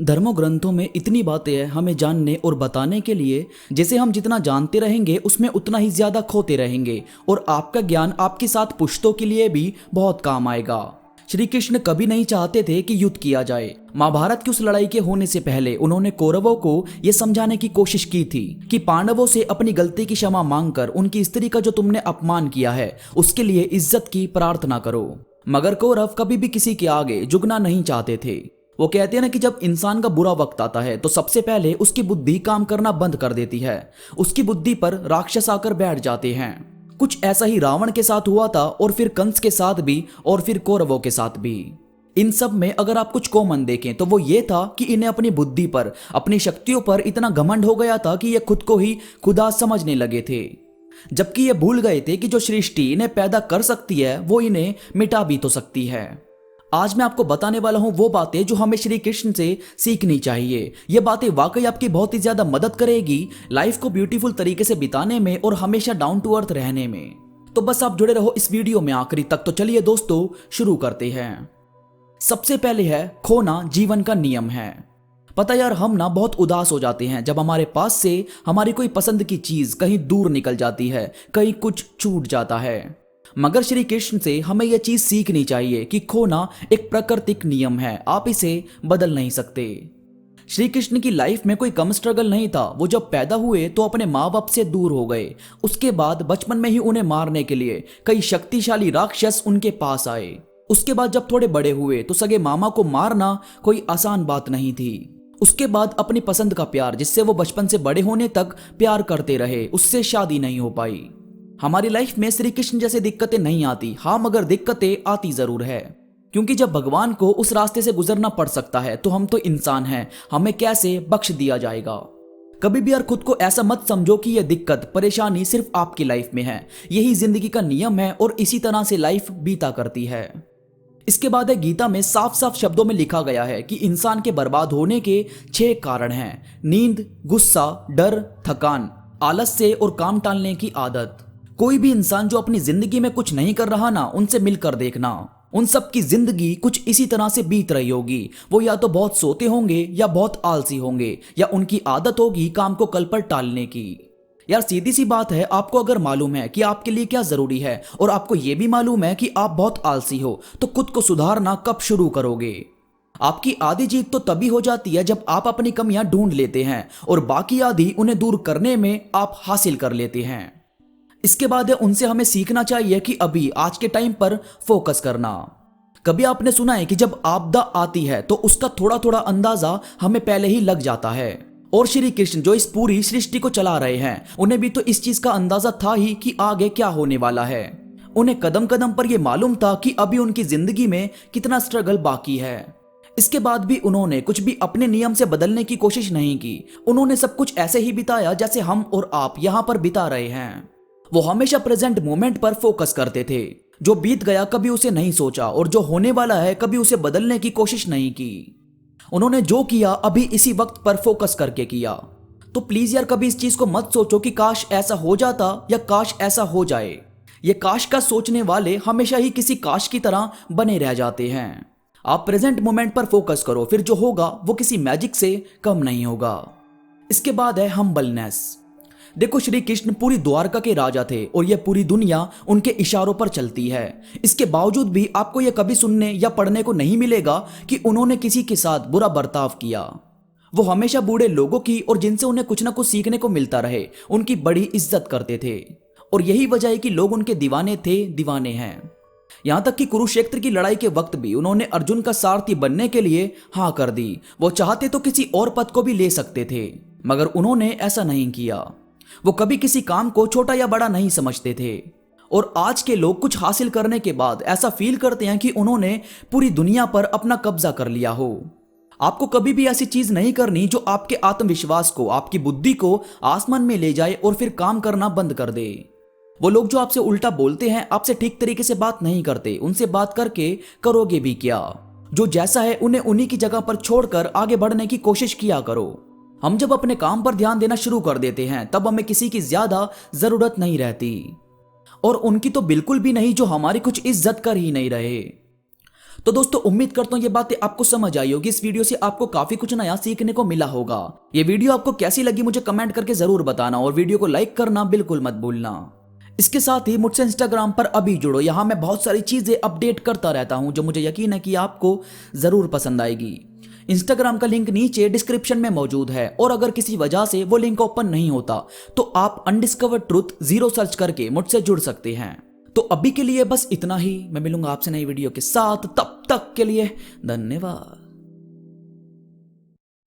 धर्मों ग्रंथों में इतनी बातें हैं हमें जानने और बताने के लिए, जैसे हम जितना जानते रहेंगे उसमें उतना ही ज्यादा खोते रहेंगे और आपका ज्ञान आपके साथ पुश्तों के लिए भी बहुत काम आएगा। श्री कृष्ण कभी नहीं चाहते थे कि युद्ध किया जाए। महाभारत की उस लड़ाई के होने से पहले उन्होंने कौरवों को यह समझाने की कोशिश की थी कि पांडवों से अपनी गलती की क्षमा मांगकर उनकी स्त्री का जो तुमने अपमान किया है उसके लिए इज्जत की प्रार्थना करो। मगर कौरव कभी भी किसी के आगे झुकना नहीं चाहते थे। वो कहते हैं ना कि जब इंसान का बुरा वक्त आता है तो सबसे पहले उसकी बुद्धि काम करना बंद कर देती है, उसकी बुद्धि पर राक्षस आकर बैठ जाते हैं। कुछ ऐसा ही रावण के साथ हुआ था और फिर कंस के साथ भी और फिर कौरवों के साथ भी। इन सब में अगर आप कुछ कॉमन देखें तो वो ये था कि इन्हें अपनी बुद्धि पर, अपनी शक्तियों पर इतना घमंड हो गया था कि ये खुद को ही खुदा समझने लगे थे, जबकि ये भूल गए थे कि जो सृष्टि इन्हें पैदा कर सकती है वो इन्हें मिटा भी तो सकती है। आज मैं आपको बताने वाला हूं वो बातें जो हमें श्री कृष्ण से सीखनी चाहिए। ये बातें वाकई आपकी बहुत ही ज्यादा मदद करेगी लाइफ को ब्यूटीफुल तरीके से बिताने में और हमेशा डाउन टू अर्थ रहने में। तो बस आप जुड़े रहो इस वीडियो में आखिरी तक। तो चलिए दोस्तों शुरू करते हैं। सबसे पहले है खोना जीवन का नियम है। पता यार, हम ना बहुत उदास हो जाते हैं जब हमारे पास से हमारी कोई पसंद की चीज कहीं दूर निकल जाती है, कहीं कुछ छूट जाता है। मगर श्री कृष्ण से हमें यह चीज सीखनी चाहिए कि खोना एक प्राकृतिक नियम है, आप इसे बदल नहीं सकते। श्री कृष्ण की लाइफ में कोई कम स्ट्रगल नहीं था। वो जब पैदा हुए तो अपने माँ बाप से दूर हो गए। उसके बाद बचपन में ही उन्हें मारने के लिए कई शक्तिशाली राक्षस उनके पास आए। उसके बाद जब थोड़े बड़े हुए तो सगे मामा को मारना कोई आसान बात नहीं थी। उसके बाद अपनी पसंद का प्यार, जिससे वो बचपन से बड़े होने तक प्यार करते रहे, उससे शादी नहीं हो पाई। हमारी लाइफ में श्री कृष्ण जैसे दिक्कतें नहीं आती, हाँ, मगर दिक्कतें आती जरूर है, क्योंकि जब भगवान को उस रास्ते से गुजरना पड़ सकता है तो हम तो इंसान हैं, हमें कैसे बख्श दिया जाएगा। कभी भी यार खुद को ऐसा मत समझो कि यह दिक्कत परेशानी सिर्फ आपकी लाइफ में है। यही जिंदगी का नियम है और इसी तरह से लाइफ बीता करती है। इसके बाद है गीता में साफ साफ शब्दों में लिखा गया है कि इंसान के बर्बाद होने के 6 कारण हैं: नींद, गुस्सा, डर, थकान, आलस्य और काम टालने की आदत। कोई भी इंसान जो अपनी जिंदगी में कुछ नहीं कर रहा ना, उनसे मिलकर देखना, उन सब की जिंदगी कुछ इसी तरह से बीत रही होगी। वो या तो बहुत सोते होंगे या बहुत आलसी होंगे, या उनकी आदत होगी काम को कल पर टालने की। यार सीधी सी बात है, आपको अगर मालूम है कि आपके लिए क्या जरूरी है और आपको यह भी मालूम है कि आप बहुत आलसी हो, तो खुद को सुधारना कब शुरू करोगे? आपकी आधी जीत तो तभी हो जाती है जब आप अपनी कमियां ढूंढ लेते हैं और बाकी आधी उन्हें दूर करने में आप हासिल कर लेते हैं। इसके बाद है उनसे हमें सीखना चाहिए कि अभी आज के टाइम पर फोकस करना। कभी आपने सुना है कि जब आपदा आती है तो उसका थोड़ा थोड़ा अंदाजा हमें पहले ही लग जाता है। और श्री कृष्ण जो इस पूरी सृष्टि को चला रहे हैं, उन्हें भी तो इस चीज का अंदाजा था ही कि आगे क्या होने वाला है। उन्हें कदम कदम पर यह मालूम था कि अभी उनकी जिंदगी में कितना स्ट्रगल बाकी है। इसके बाद भी उन्होंने कुछ भी अपने नियम से बदलने की कोशिश नहीं की। उन्होंने सब कुछ ऐसे ही बिताया जैसे हम और आप यहाँ पर बिता रहे हैं। वो हमेशा प्रेजेंट मोमेंट पर फोकस करते थे। जो बीत गया कभी उसे नहीं सोचा और जो होने वाला है कभी उसे बदलने की कोशिश नहीं की। उन्होंने जो किया अभी इसी वक्त पर फोकस करके किया। तो प्लीज यार कभी इस चीज को मत सोचो कि काश ऐसा हो जाता या काश ऐसा हो जाए। ये काश का सोचने वाले हमेशा ही किसी काश की तरह बने रह जाते हैं। आप प्रेजेंट मोमेंट पर फोकस करो, फिर जो होगा वो किसी मैजिक से कम नहीं होगा। इसके बाद है हम्बलनेस। देखो, श्री कृष्ण पूरी द्वारका के राजा थे और यह पूरी दुनिया उनके इशारों पर चलती है। इसके बावजूद भी आपको यह कभी सुनने या पढ़ने को नहीं मिलेगा कि उन्होंने किसी के साथ बुरा बर्ताव किया। वो हमेशा बूढ़े लोगों की और जिनसे उन्हें कुछ ना कुछ सीखने को मिलता रहे, उनकी बड़ी इज्जत करते थे। और यही वजह है कि लोग उनके दीवाने थे, दीवाने हैं। यहां तक कि कुरुक्षेत्र की लड़ाई के वक्त भी उन्होंने अर्जुन का सारथी बनने के लिए हाँ कर दी। वो चाहते तो किसी और पद को भी ले सकते थे, मगर उन्होंने ऐसा नहीं किया। वो कभी किसी काम को छोटा या बड़ा नहीं समझते थे। और आज के लोग कुछ हासिल करने के बाद ऐसा फील करते हैं कि उन्होंने पूरी दुनिया पर अपना कब्जा कर लिया हो। आपको कभी भी ऐसी चीज नहीं करनी जो आपके आत्मविश्वास को, आपकी बुद्धि को आसमान में ले जाए और फिर काम करना बंद कर दे। वो लोग जो आपसे उल्टा बोलते हैं, आपसे ठीक तरीके से बात नहीं करते, उनसे बात करके करोगे भी क्या? जो जैसा है उन्हें उन्हीं की जगह पर छोड़कर आगे बढ़ने की कोशिश किया करो। हम जब अपने काम पर ध्यान देना शुरू कर देते हैं तब हमें किसी की ज्यादा जरूरत नहीं रहती, और उनकी तो बिल्कुल भी नहीं जो हमारी कुछ इज्जत कर ही नहीं रहे। तो दोस्तों उम्मीद करता हूँ ये बातें आपको समझ आई होगी। इस वीडियो से आपको काफी कुछ नया सीखने को मिला होगा। ये वीडियो आपको कैसी लगी मुझे कमेंट करके जरूर बताना और वीडियो को लाइक करना बिल्कुल मत भूलना। इसके साथ ही मुझसे इंस्टाग्राम पर अभी जुड़ो, यहाँ मैं बहुत सारी चीजें अपडेट करता रहता हूँ जो मुझे यकीन है कि आपको जरूर पसंद आएगी। इंस्टाग्राम का लिंक नीचे डिस्क्रिप्शन में मौजूद है और अगर किसी वजह से वो लिंक ओपन नहीं होता तो आप अनडिस्कवर्ड ट्रूथ 0 सर्च करके मुझसे जुड़ सकते हैं। तो अभी के लिए बस इतना ही, मैं मिलूंगा आपसे नई वीडियो के साथ, तब तक के लिए धन्यवाद।